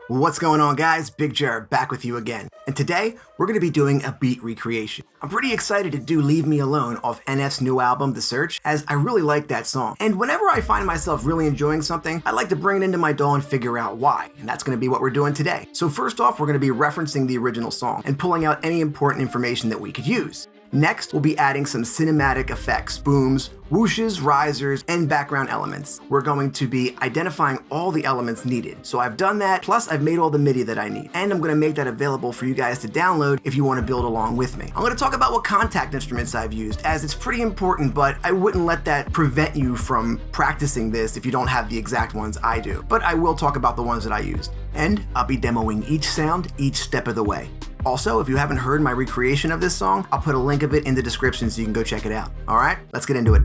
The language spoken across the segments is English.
What's going on, guys? BigJerr back with you again. And today, we're going to be doing a beat recreation. I'm pretty excited to do Leave Me Alone off NF's new album, The Search, as I really like that song. And whenever I find myself really enjoying something, I like to bring it into my DAW and figure out why. And that's going to be what we're doing today. So first off, we're going to be referencing the original song and pulling out any important information that we could use. Next, we'll be adding some cinematic effects, booms, whooshes, risers, and background elements. We're going to be identifying all the elements needed. So I've done that, plus I've made all the MIDI that I need. And I'm gonna make that available for you guys to download if you wanna build along with me. I'm gonna talk about what contact instruments I've used, as it's pretty important, but I wouldn't let that prevent you from practicing this if you don't have the exact ones I do. But I will talk about the ones that I used. And I'll be demoing each sound, each step of the way. Also, if you haven't heard my recreation of this song, I'll put a link of it in the description so you can go check it out. All right, let's get into it.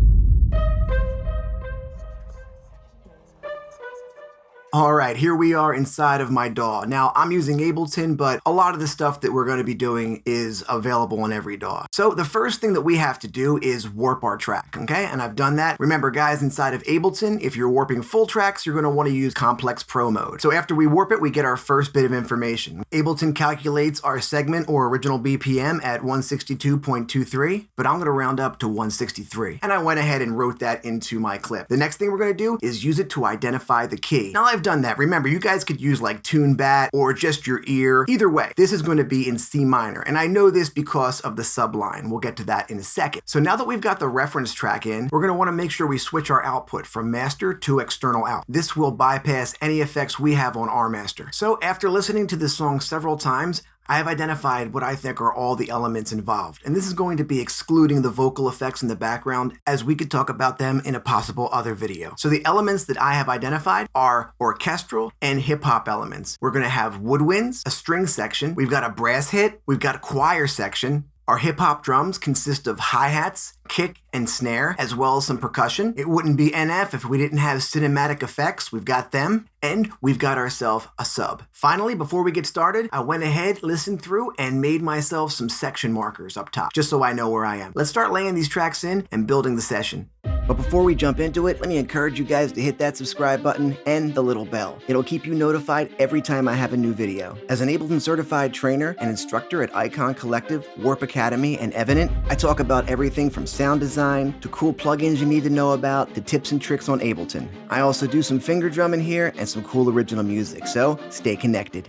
All right, here we are inside of my DAW. Now, I'm using Ableton, but a lot of the stuff that we're going to be doing is available in every DAW. So the first thing that we have to do is warp our track, okay? And I've done that. Remember, guys, inside of Ableton, if you're warping full tracks, you're going to want to use Complex Pro mode. So after we warp it, we get our first bit of information. Ableton calculates our segment or original BPM at 162.23, but I'm going to round up to 163. And I went ahead and wrote that into my clip. The next thing we're going to do is use it to identify the key. Now, I've done that. Remember, you guys could use like Tune Bat or just your ear. Either way, this is going to be in C minor. And I know this because of the subline. We'll get to that in a second. So now that we've got the reference track in, we're going to want to make sure we switch our output from master to external out. This will bypass any effects we have on our master. So after listening to this song several times, I have identified what I think are all the elements involved, and this is going to be excluding the vocal effects in the background, as we could talk about them in a possible other video. So the elements that I have identified are orchestral and hip-hop elements. We're going to have woodwinds, a string section, we've got a brass hit, we've got a choir section. Our hip-hop drums consist of hi-hats, kick, and snare, as well as some percussion. It wouldn't be NF if we didn't have cinematic effects. We've got them, and we've got ourselves a sub. Finally, before we get started, I went ahead, listened through, and made myself some section markers up top, just so I know where I am. Let's start laying these tracks in and building the session. But before we jump into it, let me encourage you guys to hit that subscribe button and the little bell. It'll keep you notified every time I have a new video. As an Ableton certified trainer and instructor at Icon Collective, Warp Academy, and Evident, I talk about everything from sound design to cool plugins you need to know about to tips and tricks on Ableton. I also do some finger drumming here and some cool original music, so stay connected.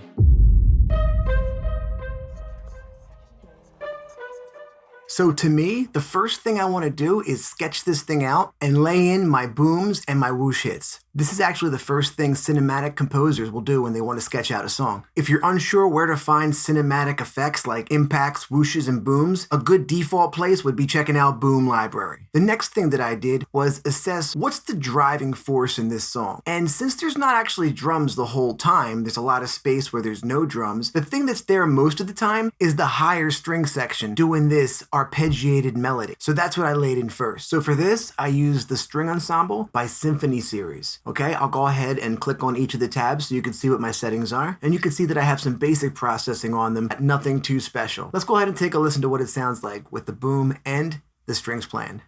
So to me, the first thing I want to do is sketch this thing out and lay in my booms and my whoosh hits. This is actually the first thing cinematic composers will do when they want to sketch out a song. If you're unsure where to find cinematic effects like impacts, whooshes, and booms, a good default place would be checking out Boom Library. The next thing that I did was assess what's the driving force in this song. And since there's not actually drums the whole time, there's a lot of space where there's no drums, the thing that's there most of the time is the higher string section doing this arpeggiated melody. So that's what I laid in first. So for this, I used the String Ensemble by Symphony Series. Okay, I'll go ahead and click on each of the tabs so you can see what my settings are. And you can see that I have some basic processing on them, nothing too special. Let's go ahead and take a listen to what it sounds like with the boom and the strings playing.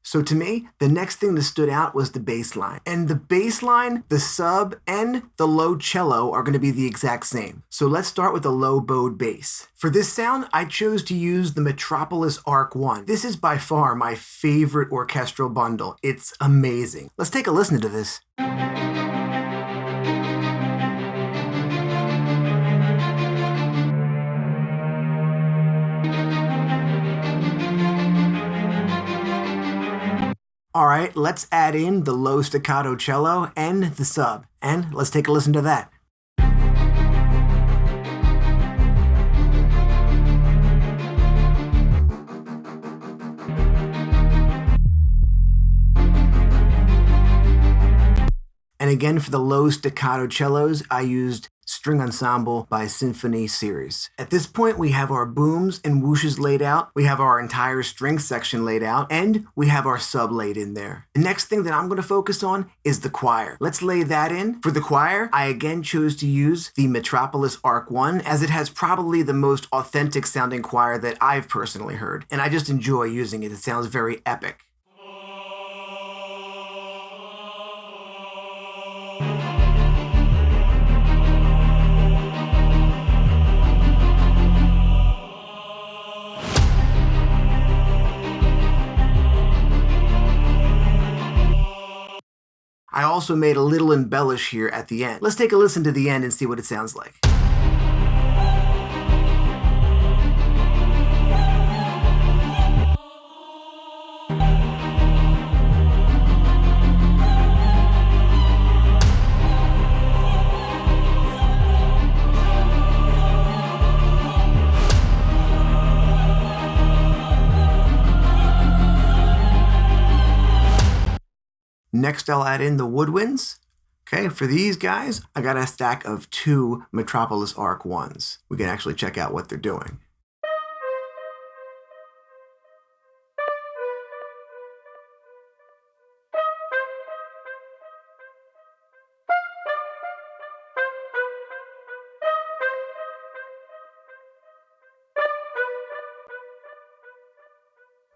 So to me, the next thing that stood out was the bass line. And the bass line, the sub, and the low cello are going to be the exact same. So let's start with a low bowed bass. For this sound, I chose to use the Metropolis Arc 1. This is by far my favorite orchestral bundle. It's amazing. Let's take a listen to this. All right, let's add in the low staccato cello and the sub, and let's take a listen to that. And again, for the low staccato cellos, I used string ensemble by Symphony series. At this point, we have our booms and whooshes laid out, we have our entire string section laid out, and we have our sub laid in there. The next thing that I'm going to focus on is the choir. Let's lay that in. For the choir, I again chose to use the Metropolis Arc 1 as it has probably the most authentic sounding choir that I've personally heard, and I just enjoy using it. It sounds very epic. I also made a little embellish here at the end. Let's take a listen to the end and see what it sounds like. Next, I'll add in the Woodwinds. Okay, for these guys, I got a stack of 2 Metropolis Arc 1s. We can actually check out what they're doing.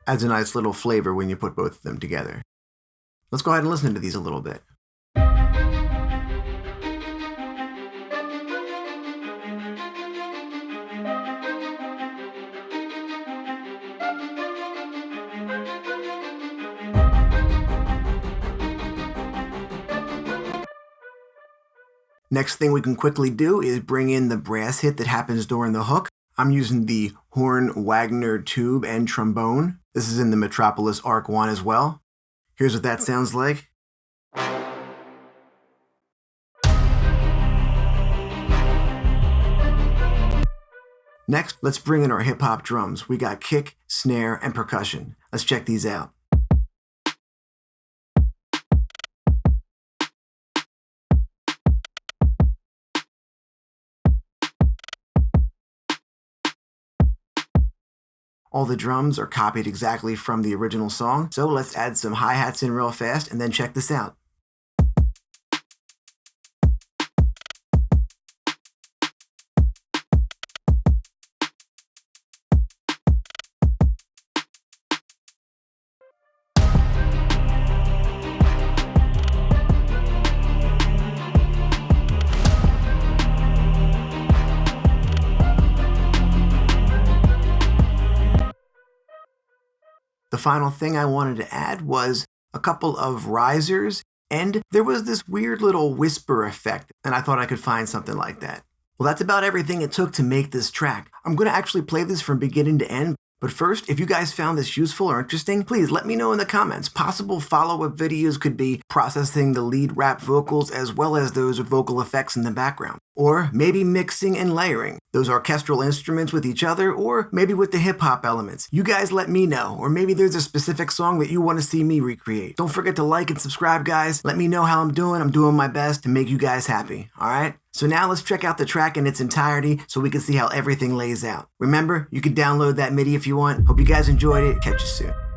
Adds a nice little flavor when you put both of them together. Let's go ahead and listen to these a little bit. Next thing we can quickly do is bring in the brass hit that happens during the hook. I'm using the Horn Wagner tube and trombone. This is in the Metropolis Arc 1 as well. Here's what that sounds like. Next, let's bring in our hip-hop drums. We got kick, snare, and percussion. Let's check these out. All the drums are copied exactly from the original song, so let's add some hi-hats in real fast and then check this out. The final thing I wanted to add was a couple of risers, and there was this weird little whisper effect, and I thought I could find something like that. Well, that's about everything it took to make this track. I'm going to actually play this from beginning to end, but first, if you guys found this useful or interesting, please let me know in the comments. Possible follow-up videos could be processing the lead rap vocals as well as those vocal effects in the background. Or maybe mixing and layering those orchestral instruments with each other, or maybe with the hip-hop elements. You guys let me know, or maybe there's a specific song that you want to see me recreate. Don't forget to like and subscribe, guys. Let me know how I'm doing. I'm doing my best to make you guys happy, all right? So now let's check out the track in its entirety so we can see how everything lays out. Remember, you can download that MIDI if you want. Hope you guys enjoyed it. Catch you soon.